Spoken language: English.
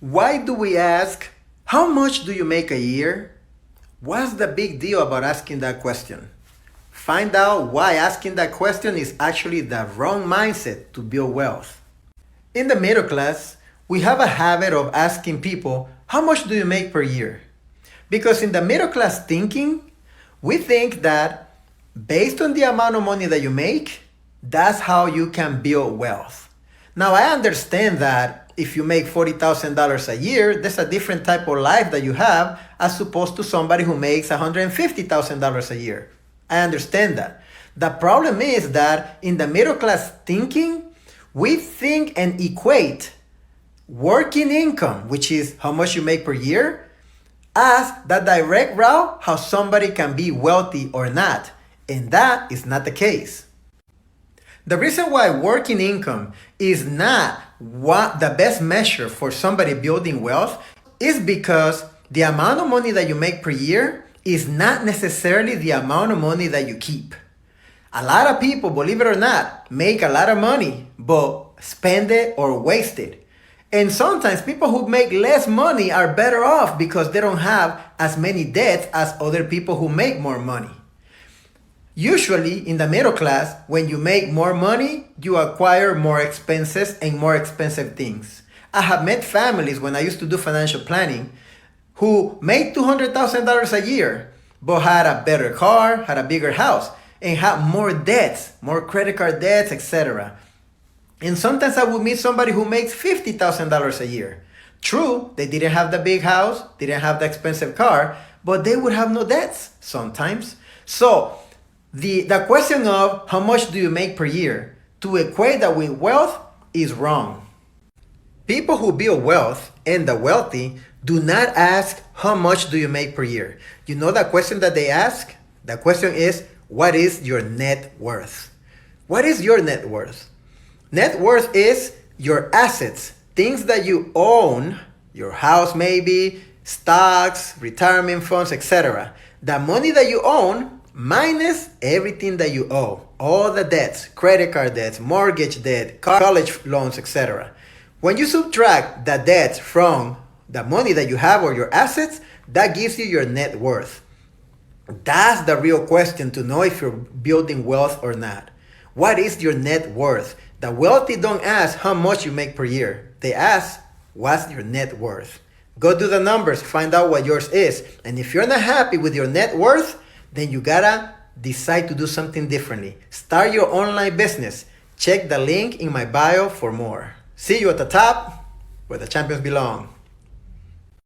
Why do we ask, how much do you make a year? What's the big deal about asking that question? Find out why asking that question is actually the wrong mindset to build wealth. In the middle class, we have a habit of asking people, how much do you make per year? Because in the middle class thinking, we think that based on the amount of money that you make, that's how you can build wealth. Now, I understand that if you make $40,000 a year, there's a different type of life that you have as opposed to somebody who makes $150,000 a year. I understand that. The problem is that in the middle class thinking, we think and equate working income, which is how much you make per year, as the direct route how somebody can be wealthy or not. And that is not the case. The reason why working income is not what the best measure for somebody building wealth is because the amount of money that you make per year is not necessarily the amount of money that you keep. A lot of people, believe it or not, make a lot of money, but spend it or waste it. And sometimes people who make less money are better off because they don't have as many debts as other people who make more money. Usually in the middle class, when you make more money, you acquire more expenses and more expensive things. I have met families when I used to do financial planning who made $200,000 a year, but had a better car, had a bigger house, and had more debts, more credit card debts, etc. And sometimes I would meet somebody who makes $50,000 a year. True, they didn't have the big house, didn't have the expensive car, but they would have no debts sometimes. So the question of how much do you make per year to equate that with wealth is wrong. People who build wealth and the wealthy do not ask how much do you make per year. You know the question that they ask? The question is, what is your net worth? What is your net worth? Net worth is your assets, things that you own, your house maybe, stocks, retirement funds, etc. The money that you own minus everything that you owe, all the debts, credit card debts, mortgage debt, college loans, etc. When you subtract the debts from the money that you have or your assets, that gives you your net worth. That's the real question to know if you're building wealth or not. What is your net worth? The wealthy don't ask how much you make per year. They ask, what's your net worth? Go do the numbers, find out what yours is. And if you're not happy with your net worth, then you gotta decide to do something differently. Start your online business. Check the link in my bio for more. See you at the top where the champions belong.